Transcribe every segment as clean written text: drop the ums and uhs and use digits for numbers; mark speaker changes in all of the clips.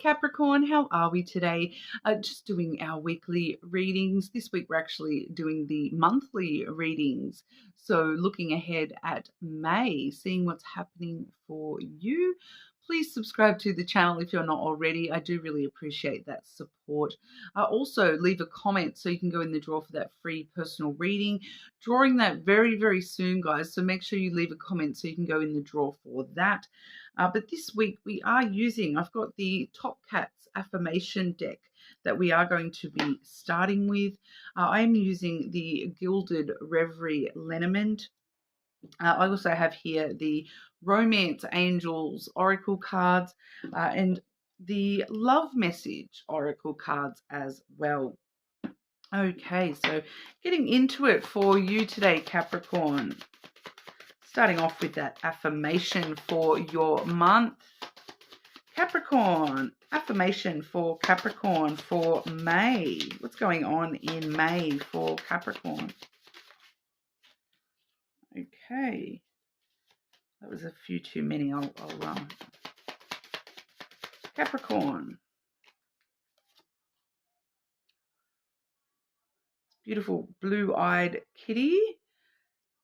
Speaker 1: Capricorn, how are we today? Just doing our weekly readings. This week we're actually doing the monthly readings. So looking ahead at May, seeing what's happening for you. Please subscribe to the channel if you're not already. I do really appreciate that support. Also, leave a comment so you can go in the draw for that free personal reading. Drawing that very, very soon, guys. So make sure you leave a comment so you can go in the draw for that. But this week we are I've got the Top Cats affirmation deck that we are going to be starting with. I'm using the Gilded Reverie Lenormand. I also have here the Romance Angels Oracle cards and the Love Message Oracle cards as well. Okay, so getting into it for you today, Capricorn. Starting off with that affirmation for your month. Capricorn, affirmation for Capricorn for May. What's going on in May for Capricorn? Okay. That was a few too many. Capricorn. Beautiful blue-eyed kitty.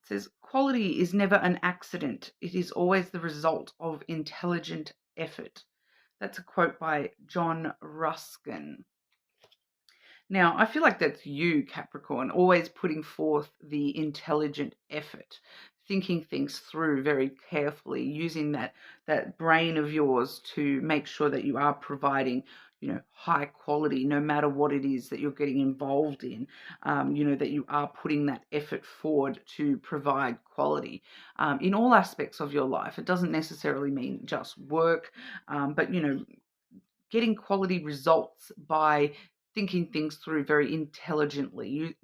Speaker 1: It says, quality is never an accident. It is always the result of intelligent effort. That's a quote by John Ruskin. Now, I feel like that's you, Capricorn, always putting forth the intelligent effort, thinking things through very carefully, using that brain of yours to make sure that you are providing, high quality, no matter what it is that you're getting involved in, that you are putting that effort forward to provide quality in all aspects of your life. It doesn't necessarily mean just work, but, getting quality results by thinking things through very intelligently,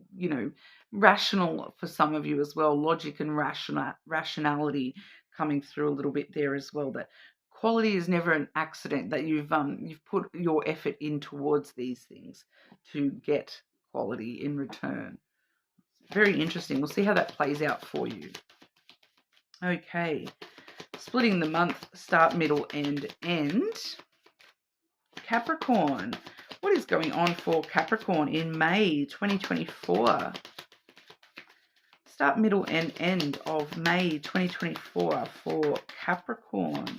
Speaker 1: rational for some of you as well, logic and rationality coming through a little bit there as well. That quality is never an accident, that you've put your effort in towards these things to get quality in return. Very interesting. We'll see how that plays out for you. Okay, splitting the month, start, middle, and end. Capricorn. What is going on for Capricorn in May 2024? Start, middle, and end of May 2024 for Capricorn.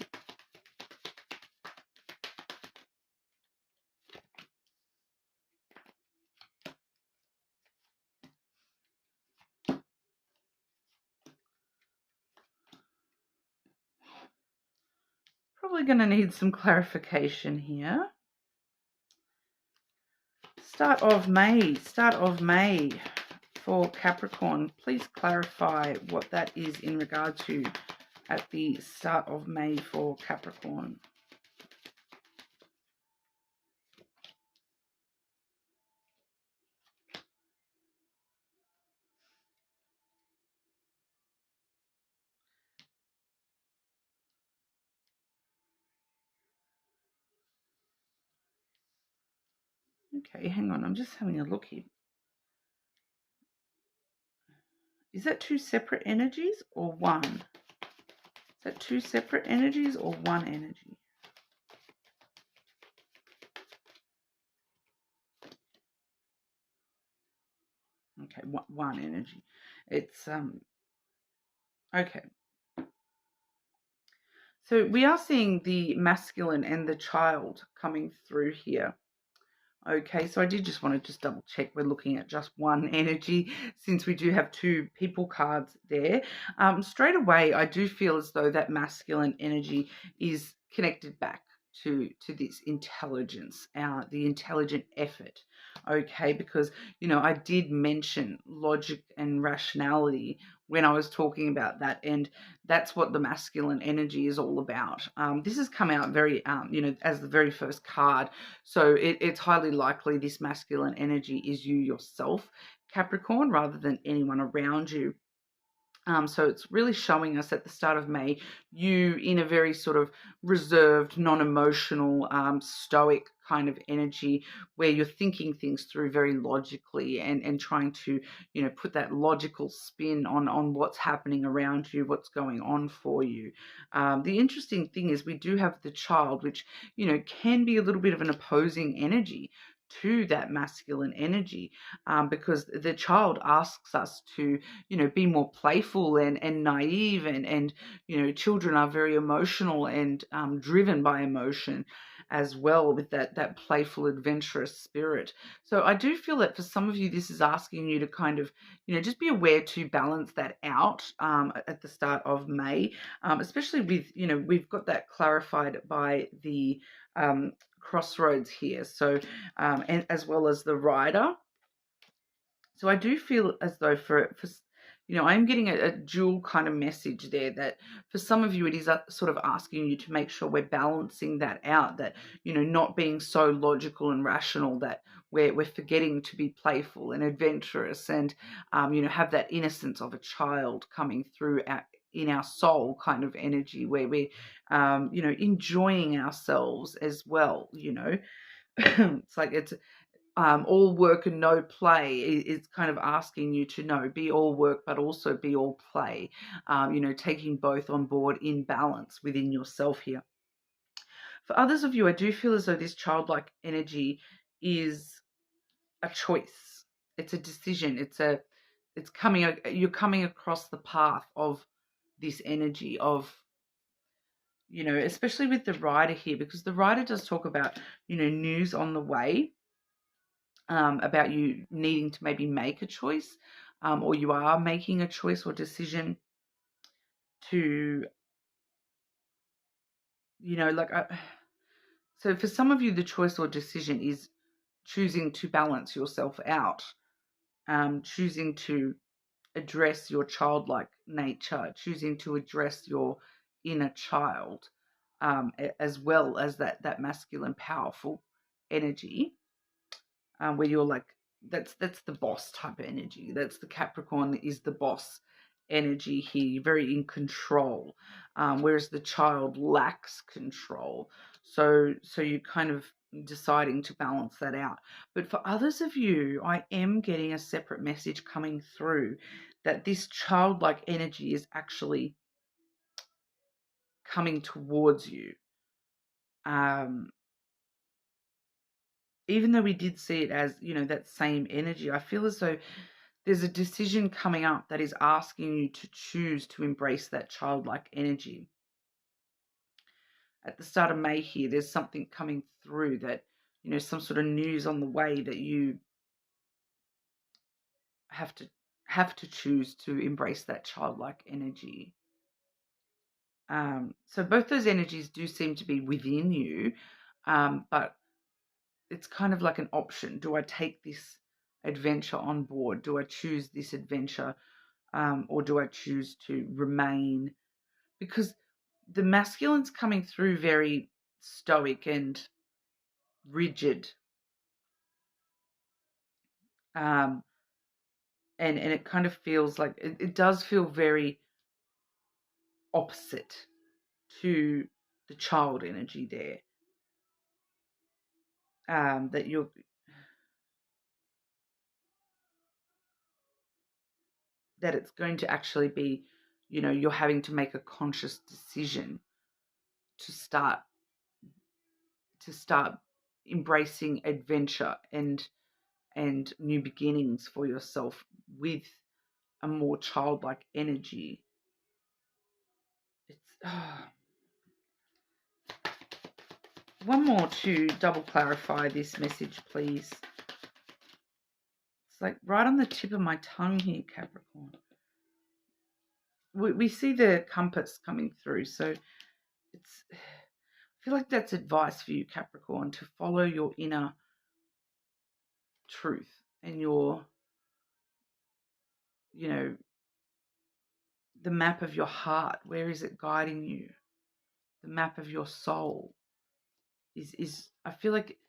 Speaker 1: Probably going to need some clarification here. Start of May for Capricorn. Please clarify what that is in regard to at the start of May for Capricorn. Okay, hang on. I'm just having a look here. Is that two separate energies or one? Is that two separate energies or one energy? Okay, one energy. It's okay. So we are seeing the masculine and the child coming through here. Okay, so I did just want to just double check we're looking at just one energy since we do have two people cards there. Straight away, I do feel as though that masculine energy is connected back to this intelligence, the intelligent effort. Okay, because, I did mention logic and rationality when I was talking about that, and that's what the masculine energy is all about. This has come out very, as the very first card. So it's highly likely this masculine energy is you yourself, Capricorn, rather than anyone around you. So it's really showing us at the start of May, you in a very sort of reserved, non-emotional, stoic kind of energy where you're thinking things through very logically and trying to, put that logical spin on what's happening around you, what's going on for you. The interesting thing is we do have the child, which, can be a little bit of an opposing energy to that masculine energy, because the child asks us to, be more playful and naive, and children are very emotional and driven by emotion as well, with that playful, adventurous spirit. So I do feel that for some of you, this is asking you to kind of, just be aware to balance that out at the start of May, especially with, we've got that clarified by the crossroads here. So, and as well as the rider. So I do feel as though for I'm getting a dual kind of message there, that for some of you it is sort of asking you to make sure we're balancing that out, that, not being so logical and rational, that we're forgetting to be playful and adventurous and, have that innocence of a child coming through in our soul kind of energy, where we're, enjoying ourselves as well, It's like it's all work and no play is kind of asking you to be all work, but also be all play, taking both on board in balance within yourself here. For others of you, I do feel as though this childlike energy is a choice. It's a decision. You're coming across the path of this energy of, especially with the rider here, because the rider does talk about, news on the way, about you needing to maybe make a choice, or you are making a choice or decision to, so for some of you, the choice or decision is choosing to balance yourself out, choosing to address your childlike nature, choosing to address your inner child, as well as that masculine, powerful energy, where you're like, that's the boss type of energy. That's the Capricorn that is the boss energy here. You're very in control, whereas the child lacks control. So you're kind of deciding to balance that out. But for others of you, I am getting a separate message coming through, that this childlike energy is actually coming towards you. Even though we did see it as, that same energy, I feel as though there's a decision coming up that is asking you to choose to embrace that childlike energy. At the start of May here, there's something coming through that, some sort of news on the way, that you have to choose to embrace that childlike energy. So both those energies do seem to be within you, but it's kind of like an option. Do I take this adventure on board? Do I choose this adventure, or do I choose to remain? Because the masculine's coming through very stoic and rigid, and it kind of feels like it does feel very opposite to the child energy there. That it's going to actually be, you're having to make a conscious decision to start embracing adventure and new beginnings for yourself with a more childlike energy. It's one more to double clarify this message, please. It's like right on the tip of my tongue here, Capricorn. We see the compass coming through, so I feel like that's advice for you, Capricorn, to follow your inner truth and your, the map of your heart. Where is it guiding you? The map of your soul is I feel like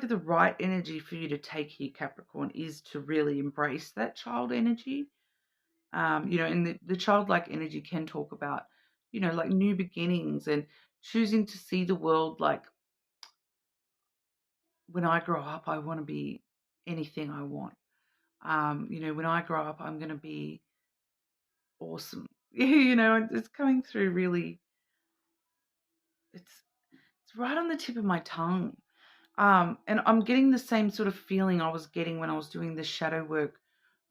Speaker 1: the right energy for you to take here, Capricorn, is to really embrace that child energy. And the childlike energy can talk about, like new beginnings and choosing to see the world like when I grow up, I want to be anything I want. When I grow up, I'm going to be awesome. It's coming through really. It's right on the tip of my tongue. And I'm getting the same sort of feeling I was getting when I was doing the shadow work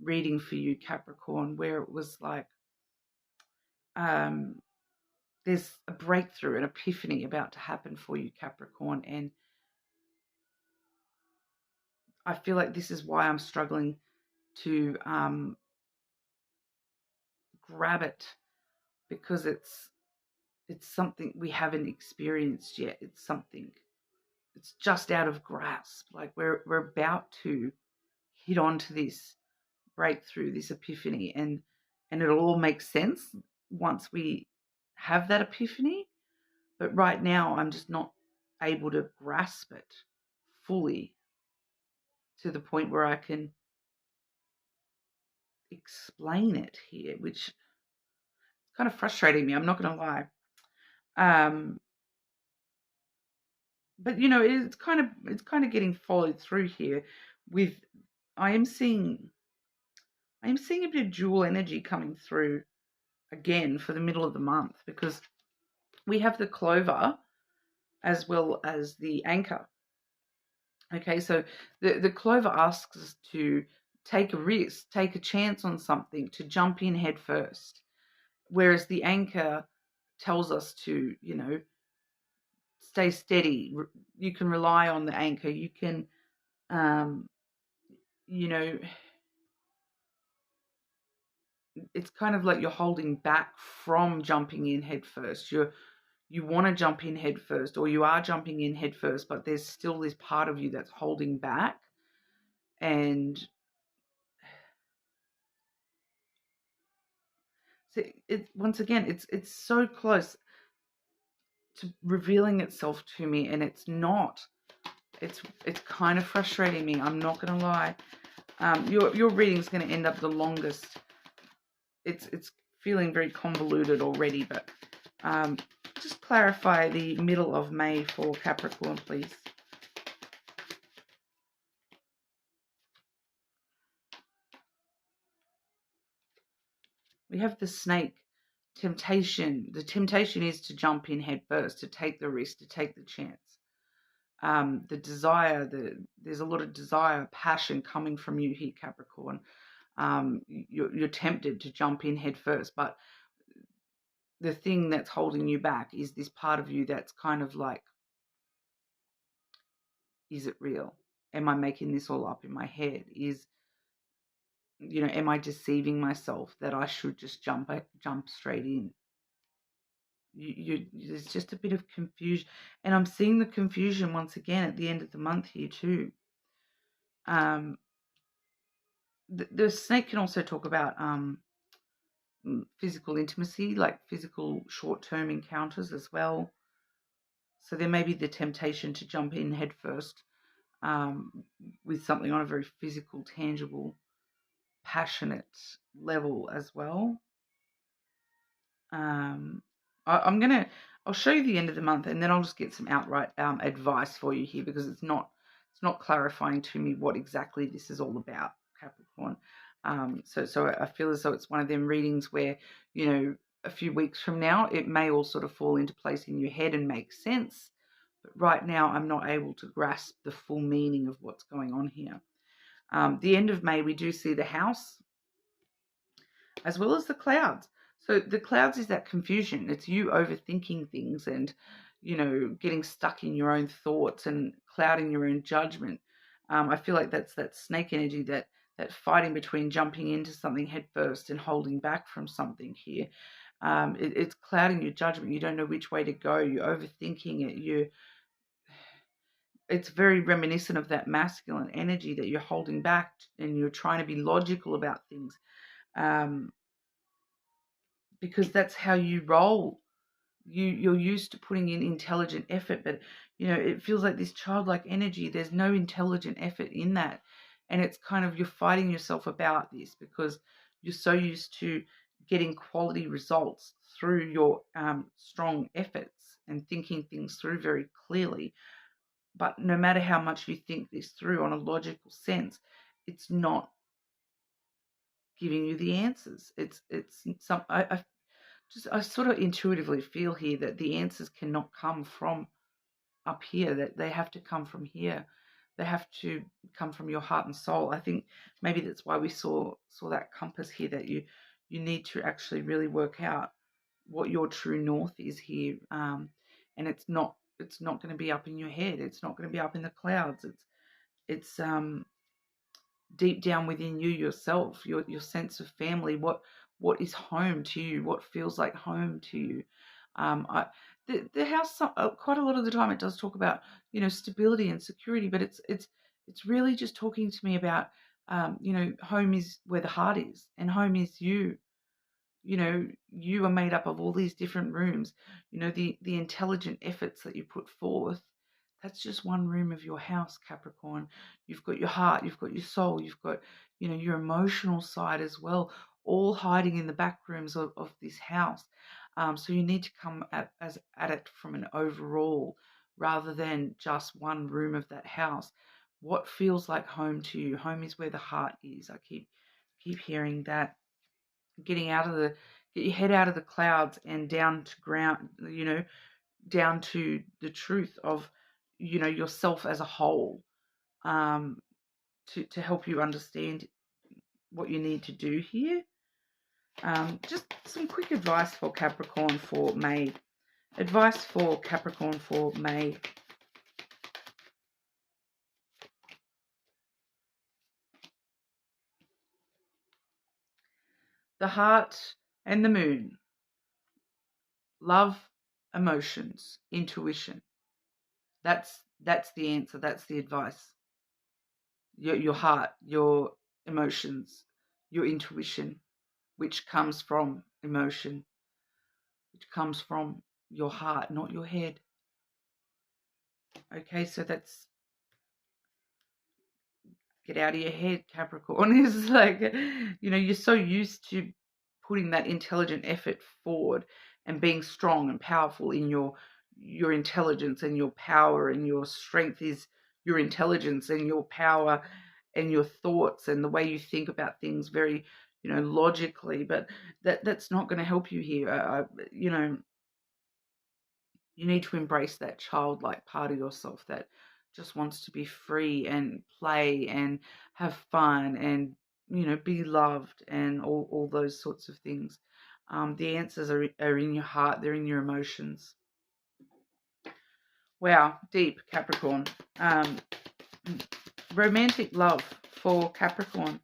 Speaker 1: reading for you, Capricorn, where it was like, um, there's a breakthrough, an epiphany about to happen for you, Capricorn. And I feel like this is why I'm struggling to grab it, because it's something we haven't experienced yet. It's just out of grasp. Like we're about to hit onto this breakthrough, this epiphany, and it'll all make sense once we have that epiphany. But right now, I'm just not able to grasp it fully to the point where I can explain it here, which is kind of frustrating me. I'm not going to lie. But it's kind of getting followed through here. With I am seeing a bit of dual energy coming through again for the middle of the month, because we have the clover as well as the anchor. Okay, so the clover asks us to take a risk, take a chance on something, to jump in head first, whereas the anchor tells us to, stay steady. You can rely on the anchor. You can, you know, it's kind of like you're holding back from jumping in head first. You want to jump in head first, or you are jumping in head first, but there's still this part of you that's holding back. And so once again, it's so close to revealing itself to me, and it's not. It's kind of frustrating me. I'm not going to lie. Your reading's going to end up the longest. It's feeling very convoluted already, but just clarify the middle of May for Capricorn, please. We have the snake. Temptation. The temptation is to jump in head first, to take the risk, to take the chance. The desire, there's a lot of desire, passion coming from you here, Capricorn. You're tempted to jump in head first, but the thing that's holding you back is this part of you that's kind of like, is it real? Am I making this all up in my head? Am I deceiving myself that I should just jump straight in? There's just a bit of confusion, and I'm seeing the confusion once again at the end of the month here too. The snake can also talk about physical intimacy, like physical short-term encounters as well. So there may be the temptation to jump in head first with something on a very physical, tangible, passionate level as well. I'll show you the end of the month, and then I'll just get some outright advice for you here, because it's not clarifying to me what exactly this is all about, Capricorn. So I feel as though it's one of them readings where, a few weeks from now, it may all sort of fall into place in your head and make sense. But right now, I'm not able to grasp the full meaning of what's going on here. The end of May, we do see the house as well as the clouds. So the clouds is that confusion. It's you overthinking things and, getting stuck in your own thoughts and clouding your own judgment. I feel like that's that snake energy, that fighting between jumping into something head first and holding back from something here. It's clouding your judgment. You don't know which way to go. You're overthinking it. It's very reminiscent of that masculine energy that you're holding back, and you're trying to be logical about things. Because that's how you roll. You're used to putting in intelligent effort, but it feels like this childlike energy, there's no intelligent effort in that. And it's kind of, you're fighting yourself about this because you're so used to getting quality results through your strong efforts and thinking things through very clearly. But no matter how much you think this through on a logical sense, it's not giving you the answers. It's some I sort of intuitively feel here that the answers cannot come from up here, that they have to come from here. They have to come from your heart and soul. I think maybe that's why we saw that compass here, that you need to actually really work out what your true north is here. And it's not going to be up in your head. It's not going to be up in the clouds. It's deep down within you yourself, your sense of family, what is home to you, what feels like home to you. The house, quite a lot of the time, it does talk about stability and security, but it's really just talking to me about home is where the heart is, and home is you. You are made up of all these different rooms. The intelligent efforts that you put forth, that's just one room of your house, Capricorn. You've got your heart, you've got your soul, you've got, your emotional side as well, all hiding in the back rooms of this house. So you need to come at it from an overall rather than just one room of that house. What feels like home to you? Home is where the heart is. I keep hearing that. Get your head out of the clouds and down to ground, down to the truth of, yourself as a whole, to help you understand what you need to do here. Just some quick advice for Capricorn for May. Advice for Capricorn for May. The heart and the moon. Love, emotions, intuition. That's the answer. That's the advice. Your heart, your emotions, your intuition, which comes from emotion, which comes from your heart, not your head. Okay, so that's get out of your head, Capricorn. Is like, you're so used to putting that intelligent effort forward and being strong and powerful in your intelligence, and your power and your strength is your intelligence and your power and your thoughts and the way you think about things very, logically. But that's not going to help you here. You need to embrace that childlike part of yourself that just wants to be free and play and have fun and, be loved and all those sorts of things. The answers are in your heart. They're in your emotions. Wow, deep, Capricorn. Romantic love for Capricorn.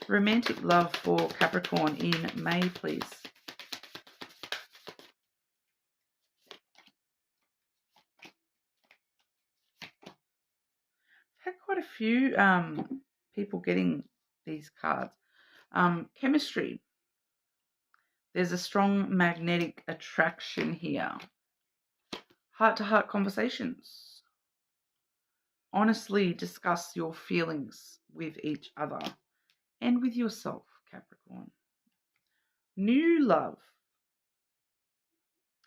Speaker 1: Romantic love for Capricorn in May, please. Had quite a few people getting these cards. Chemistry. There's a strong magnetic attraction here. Heart-to-heart conversations. Honestly discuss your feelings with each other and with yourself, Capricorn. New love.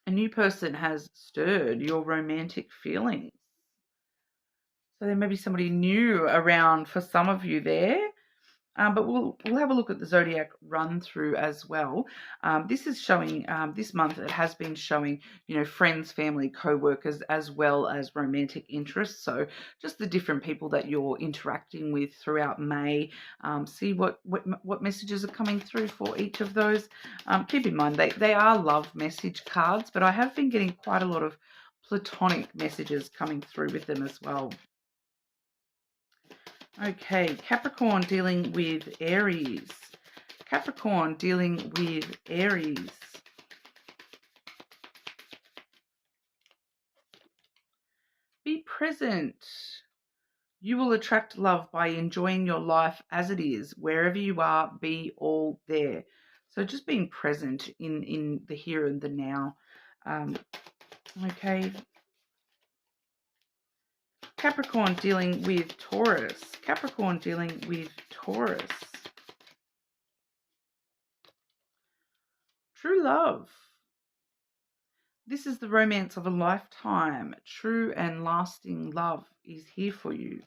Speaker 1: A new person has stirred your romantic feelings. So there may be somebody new around for some of you there. But we'll have a look at the zodiac run through as well. This is showing this month. It has been showing friends, family, co-workers, as well as romantic interests. So just the different people that you're interacting with throughout May. See what messages are coming through for each of those. Keep in mind they are love message cards, but I have been getting quite a lot of platonic messages coming through with them as well. Okay, Capricorn dealing with Aries. Capricorn dealing with Aries. Be present. You will attract love by enjoying your life as it is. Wherever you are, be all there. So just being present in the here and the now. Okay. Capricorn dealing with Taurus. Capricorn dealing with Taurus. True love. This is the romance of a lifetime. True and lasting love is here for you.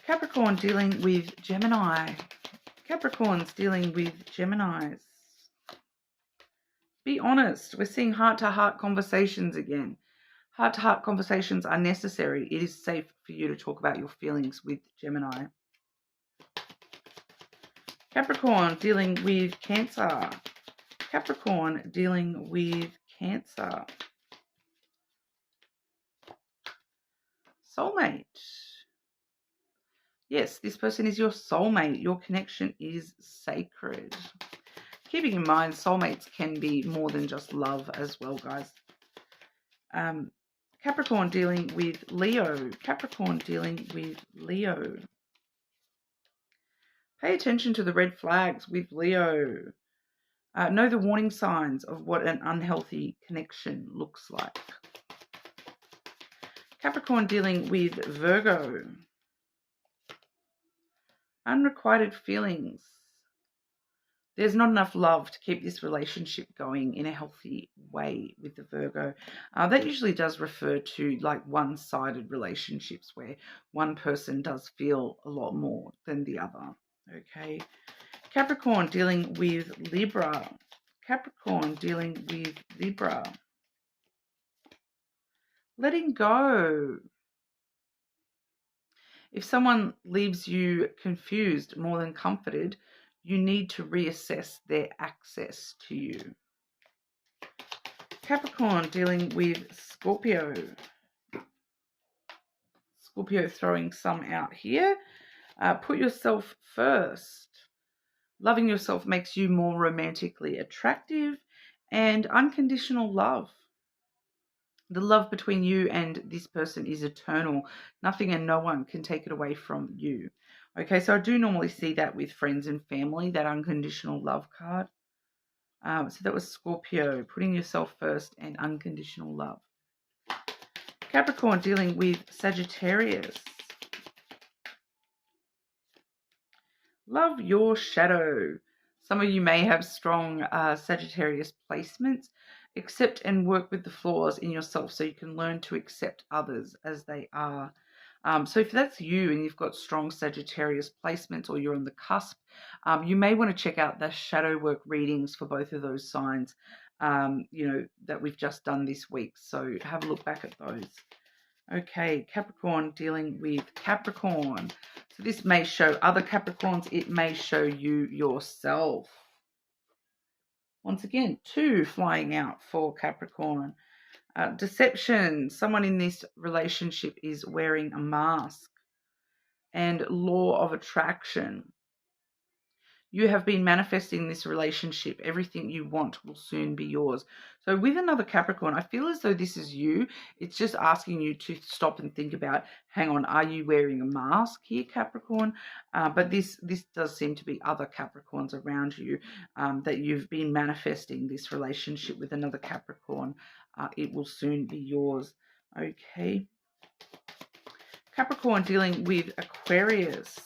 Speaker 1: Capricorn dealing with Gemini. Capricorn's dealing with Geminis. Be honest. We're seeing heart-to-heart conversations again. Heart-to-heart conversations are necessary. It is safe for you to talk about your feelings with Gemini. Capricorn dealing with Cancer. Capricorn dealing with Cancer. Soulmate. Yes, this person is your soulmate. Your connection is sacred. Keeping in mind, soulmates can be more than just love as well, guys. Capricorn dealing with Leo. Capricorn dealing with Leo. Pay attention to the red flags with Leo. Know the warning signs of what an unhealthy connection looks like. Capricorn dealing with Virgo. Unrequited feelings. There's not enough love to keep this relationship going in a healthy way with the Virgo. That usually does refer to like one-sided relationships where one person does feel a lot more than the other. Okay. Capricorn dealing with Libra. Capricorn dealing with Libra. Letting go. If someone leaves you confused more than comforted, you need to reassess their access to you. Capricorn dealing with Scorpio. Scorpio throwing some out here. Put yourself first. Loving yourself makes you more romantically attractive, and unconditional love. The love between you and this person is eternal. Nothing and no one can take it away from you. Okay, so I do normally see that with friends and family, that unconditional love card. So that was Scorpio, putting yourself first and unconditional love. Capricorn dealing with Sagittarius. Love your shadow. Some of you may have strong Sagittarius placements. Accept and work with the flaws in yourself so you can learn to accept others as they are. So if that's you and you've got strong Sagittarius placements or you're on the cusp, you may want to check out the shadow work readings for both of those signs, that we've just done this week. So have a look back at those. Okay, Capricorn dealing with Capricorn. So this may show other Capricorns. It may show you yourself. Once again, 2 flying out for Capricorn. Deception. Someone in this relationship is wearing a mask. And law of attraction. You have been manifesting this relationship. Everything you want will soon be yours. So with another Capricorn, I feel as though this is you. It's just asking you to stop and think about, hang on, are you wearing a mask here, Capricorn? But this does seem to be other Capricorns around you, that you've been manifesting this relationship with another Capricorn. It will soon be yours. Okay. Capricorn dealing with Aquarius.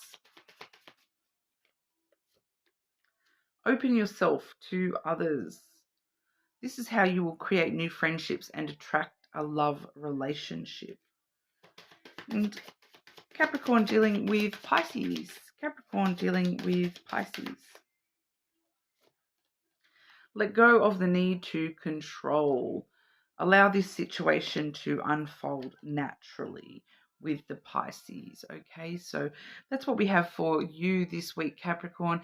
Speaker 1: Open yourself to others. This is how you will create new friendships and attract a love relationship. And Capricorn dealing with Pisces. Capricorn dealing with Pisces. Let go of the need to control. Allow this situation to unfold naturally with the Pisces. Okay, so that's what we have for you this week, Capricorn.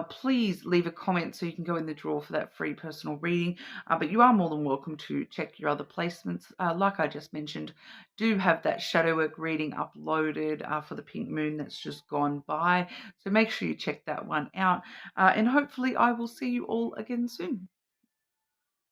Speaker 1: Please leave a comment so you can go in the draw for that free personal reading, but you are more than welcome to check your other placements. Like I just mentioned, do have that shadow work reading uploaded for the pink moon that's just gone by, so make sure you check that one out, and hopefully I will see you all again soon.